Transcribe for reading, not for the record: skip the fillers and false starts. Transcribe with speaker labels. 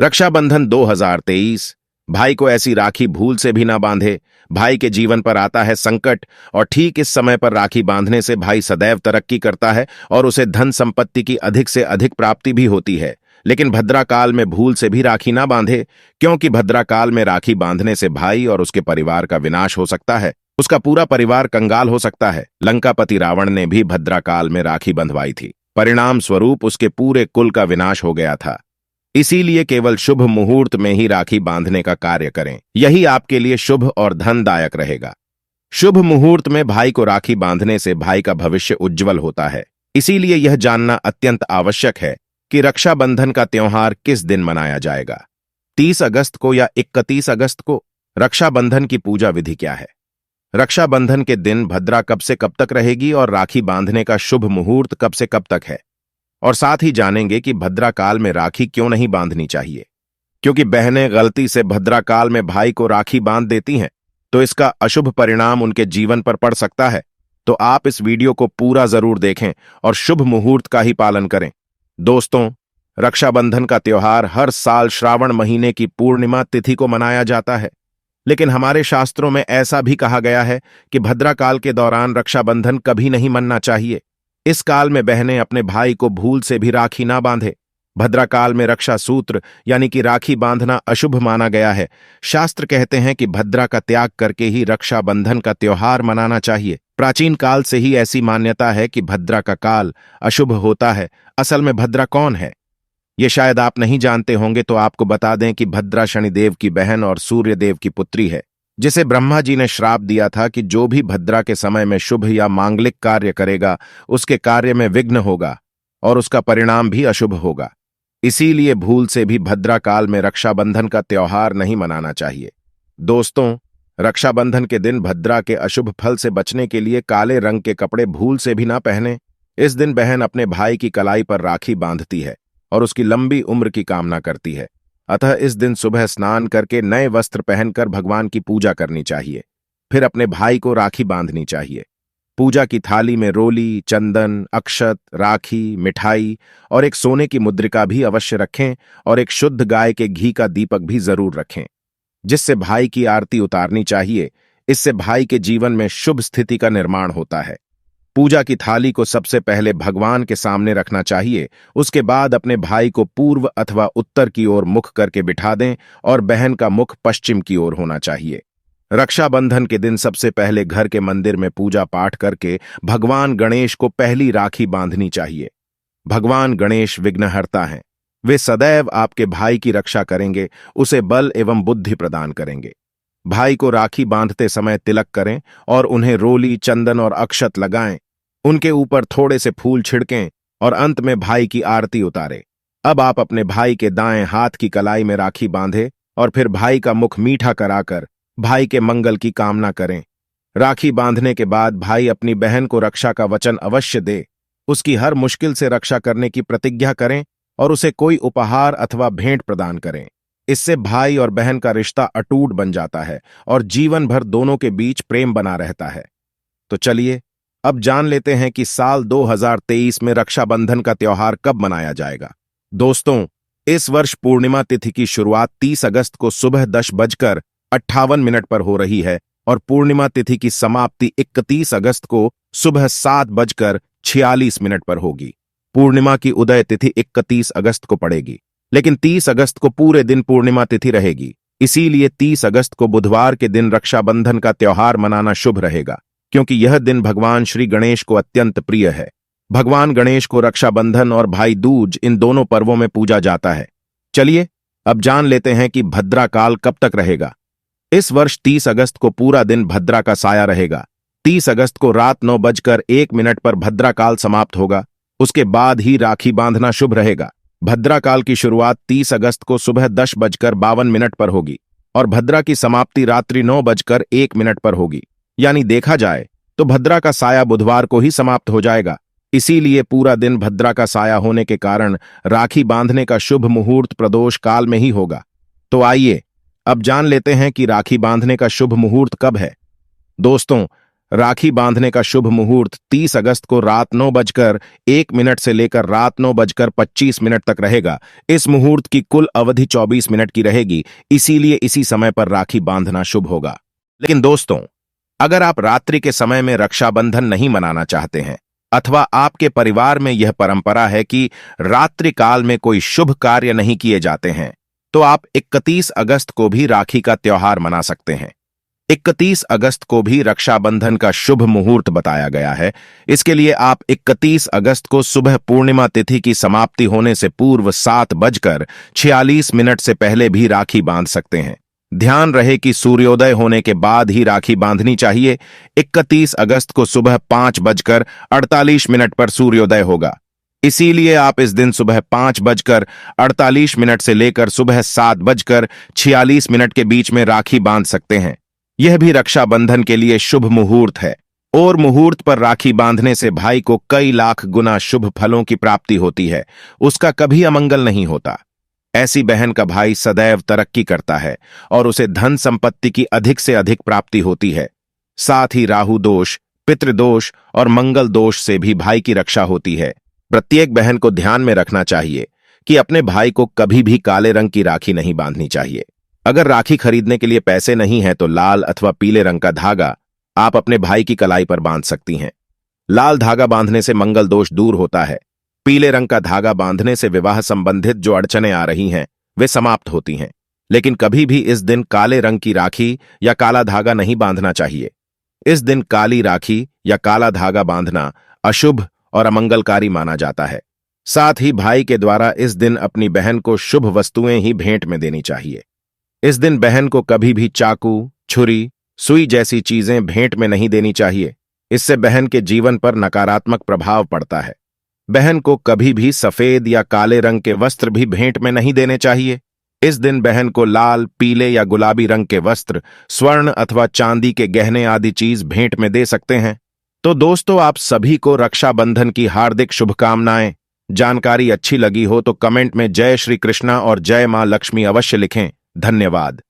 Speaker 1: रक्षाबंधन 2023। भाई को ऐसी राखी भूल से भी ना बांधे। भाई के जीवन पर आता है संकट और ठीक इस समय पर राखी बांधने से भाई सदैव तरक्की करता है और उसे धन संपत्ति की अधिक से अधिक प्राप्ति भी होती है। लेकिन भद्रा काल में भूल से भी राखी ना बांधे, क्योंकि भद्रा काल में राखी बांधने से भाई और उसके परिवार का विनाश हो सकता है। उसका पूरा परिवार कंगाल हो सकता है। लंकापति रावण ने भी भद्रा काल में राखी बंधवाई थी। परिणाम स्वरूप उसके पूरे कुल का विनाश हो गया था। इसीलिए केवल शुभ मुहूर्त में ही राखी बांधने का कार्य करें। यही आपके लिए शुभ और धनदायक रहेगा। शुभ मुहूर्त में भाई को राखी बांधने से भाई का भविष्य उज्जवल होता है। इसीलिए यह जानना अत्यंत आवश्यक है कि रक्षाबंधन का त्योहार किस दिन मनाया जाएगा। 30 अगस्त को या 31 अगस्त को? रक्षाबंधन की पूजा विधि क्या है? रक्षाबंधन के दिन भद्रा कब से कब तक रहेगी और राखी बांधने का शुभ मुहूर्त कब से कब तक है? और साथ ही जानेंगे कि भद्रा काल में राखी क्यों नहीं बांधनी चाहिए। क्योंकि बहनें गलती से भद्रा काल में भाई को राखी बांध देती हैं तो इसका अशुभ परिणाम उनके जीवन पर पड़ सकता है। तो आप इस वीडियो को पूरा जरूर देखें और शुभ मुहूर्त का ही पालन करें। दोस्तों, रक्षाबंधन का त्योहार हर साल श्रावण महीने की पूर्णिमा तिथि को मनाया जाता है। लेकिन हमारे शास्त्रों में ऐसा भी कहा गया है कि भद्रा काल के दौरान रक्षाबंधन कभी नहीं मनना चाहिए। इस काल में बहनें अपने भाई को भूल से भी राखी ना बांधे। भद्रा काल में रक्षा सूत्र यानी कि राखी बांधना अशुभ माना गया है। शास्त्र कहते हैं कि भद्रा का त्याग करके ही रक्षाबंधन का त्योहार मनाना चाहिए। प्राचीन काल से ही ऐसी मान्यता है कि भद्रा का काल अशुभ होता है। असल में भद्रा कौन है, ये शायद आप नहीं जानते होंगे, तो आपको बता दें कि भद्रा शनिदेव की बहन और सूर्यदेव की पुत्री है, जिसे ब्रह्मा जी ने श्राप दिया था कि जो भी भद्रा के समय में शुभ या मांगलिक कार्य करेगा उसके कार्य में विघ्न होगा और उसका परिणाम भी अशुभ होगा। इसीलिए भूल से भी भद्रा काल में रक्षाबंधन का त्योहार नहीं मनाना चाहिए। दोस्तों, रक्षाबंधन के दिन भद्रा के अशुभ फल से बचने के लिए काले रंग के कपड़े भूल से भी ना पहने। इस दिन बहन अपने भाई की कलाई पर राखी बांधती है और उसकी लंबी उम्र की कामना करती है। अतः इस दिन सुबह स्नान करके नए वस्त्र पहनकर भगवान की पूजा करनी चाहिए। फिर अपने भाई को राखी बांधनी चाहिए। पूजा की थाली में रोली, चंदन, अक्षत, राखी, मिठाई और एक सोने की मुद्रिका भी अवश्य रखें और एक शुद्ध गाय के घी का दीपक भी जरूर रखें, जिससे भाई की आरती उतारनी चाहिए। इससे भाई के जीवन में शुभ स्थिति का निर्माण होता है। पूजा की थाली को सबसे पहले भगवान के सामने रखना चाहिए। उसके बाद अपने भाई को पूर्व अथवा उत्तर की ओर मुख करके बिठा दें और बहन का मुख पश्चिम की ओर होना चाहिए। रक्षाबंधन के दिन सबसे पहले घर के मंदिर में पूजा पाठ करके भगवान गणेश को पहली राखी बांधनी चाहिए। भगवान गणेश विघ्नहर्ता हैं। वे सदैव आपके भाई की रक्षा करेंगे, उसे बल एवं बुद्धि प्रदान करेंगे। भाई को राखी बांधते समय तिलक करें और उन्हें रोली, चंदन और अक्षत लगाएं। उनके ऊपर थोड़े से फूल छिड़कें और अंत में भाई की आरती उतारें। अब आप अपने भाई के दाएं हाथ की कलाई में राखी बांधें और फिर भाई का मुख मीठा कराकर भाई के मंगल की कामना करें। राखी बांधने के बाद भाई अपनी बहन को रक्षा का वचन अवश्य दे। उसकी हर मुश्किल से रक्षा करने की प्रतिज्ञा करें और उसे कोई उपहार अथवा भेंट प्रदान करें। इससे भाई और बहन का रिश्ता अटूट बन जाता है और जीवन भर दोनों के बीच प्रेम बना रहता है। तो चलिए अब जान लेते हैं कि साल 2023 में रक्षाबंधन का त्योहार कब मनाया जाएगा। दोस्तों, इस वर्ष पूर्णिमा तिथि की शुरुआत 30 अगस्त को सुबह 10:58 पर हो रही है और पूर्णिमा तिथि की समाप्ति 31 अगस्त को सुबह 7:46 पर होगी। पूर्णिमा की उदय तिथि 31 अगस्त को पड़ेगी, लेकिन 30 अगस्त को पूरे दिन पूर्णिमा तिथि रहेगी। इसीलिए 30 अगस्त को बुधवार के दिन रक्षाबंधन का त्योहार मनाना शुभ रहेगा, क्योंकि यह दिन भगवान श्री गणेश को अत्यंत प्रिय है। भगवान गणेश को रक्षाबंधन और भाई दूज इन दोनों पर्वों में पूजा जाता है। चलिए अब जान लेते हैं कि भद्रा काल कब तक रहेगा। इस वर्ष 30 अगस्त को पूरा दिन भद्रा का साया रहेगा। 30 अगस्त को रात 9:01 पर भद्रा काल समाप्त होगा। उसके बाद ही राखी बांधना शुभ रहेगा। भद्रा काल की शुरुआत 30 अगस्त को सुबह 10:52 पर होगी और भद्रा की समाप्ति रात्रि 9:01 पर होगी। यानी देखा जाए तो भद्रा का साया बुधवार को ही समाप्त हो जाएगा। इसीलिए पूरा दिन भद्रा का साया होने के कारण राखी बांधने का शुभ मुहूर्त प्रदोष काल में ही होगा। तो आइए अब जान लेते हैं कि राखी बांधने का शुभ मुहूर्त कब है। दोस्तों, राखी बांधने का शुभ मुहूर्त 30 अगस्त को रात 9:01 से लेकर रात 9:25 तक रहेगा। इस मुहूर्त की कुल अवधि 24 मिनट की रहेगी, इसीलिए इसी समय पर राखी बांधना शुभ होगा। लेकिन दोस्तों, अगर आप रात्रि के समय में रक्षाबंधन नहीं मनाना चाहते हैं अथवा आपके परिवार में यह परंपरा है कि रात्रि काल में कोई शुभ कार्य नहीं किए जाते हैं, तो आप 31 अगस्त को भी राखी का त्योहार मना सकते हैं। 31 अगस्त को भी रक्षाबंधन का शुभ मुहूर्त बताया गया है। इसके लिए आप 31 अगस्त को सुबह पूर्णिमा तिथि की समाप्ति होने से पूर्व 7:46 से पहले भी राखी बांध सकते हैं। ध्यान रहे कि सूर्योदय होने के बाद ही राखी बांधनी चाहिए। 31 अगस्त को सुबह 5:48 पर सूर्योदय होगा, इसीलिए आप इस दिन सुबह 5:48 से लेकर सुबह 7:46 के बीच में राखी बांध सकते हैं। यह भी रक्षाबंधन के लिए शुभ मुहूर्त है और मुहूर्त पर राखी बांधने से भाई को कई लाख गुना शुभ फलों की प्राप्ति होती है, उसका कभी अमंगल नहीं होता। ऐसी बहन का भाई सदैव तरक्की करता है और उसे धन संपत्ति की अधिक से अधिक प्राप्ति होती है। साथ ही राहु दोष, पितृदोष और मंगल दोष से भी भाई की रक्षा होती है। प्रत्येक बहन को ध्यान में रखना चाहिए कि अपने भाई को कभी भी काले रंग की राखी नहीं बांधनी चाहिए। अगर राखी खरीदने के लिए पैसे नहीं है तो लाल अथवा पीले रंग का धागा आप अपने भाई की कलाई पर बांध सकती हैं। लाल धागा बांधने से मंगल दोष दूर होता है। पीले रंग का धागा बांधने से विवाह संबंधित जो अड़चनें आ रही हैं वे समाप्त होती हैं। लेकिन कभी भी इस दिन काले रंग की राखी या काला धागा नहीं बांधना चाहिए। इस दिन काली राखी या काला धागा बांधना अशुभ और अमंगलकारी माना जाता है। साथ ही भाई के द्वारा इस दिन अपनी बहन को शुभ वस्तुएं ही भेंट में देनी चाहिए। इस दिन बहन को कभी भी चाकू, छुरी, सुई जैसी चीजें भेंट में नहीं देनी चाहिए। इससे बहन के जीवन पर नकारात्मक प्रभाव पड़ता है। बहन को कभी भी सफेद या काले रंग के वस्त्र भी भेंट में नहीं देने चाहिए। इस दिन बहन को लाल, पीले या गुलाबी रंग के वस्त्र, स्वर्ण अथवा चांदी के गहने आदि चीज भेंट में दे सकते हैं। तो दोस्तों, आप सभी को रक्षाबंधन की हार्दिक शुभकामनाएं। जानकारी अच्छी लगी हो तो कमेंट में जय श्री कृष्णा और जय मां लक्ष्मी अवश्य लिखें। धन्यवाद।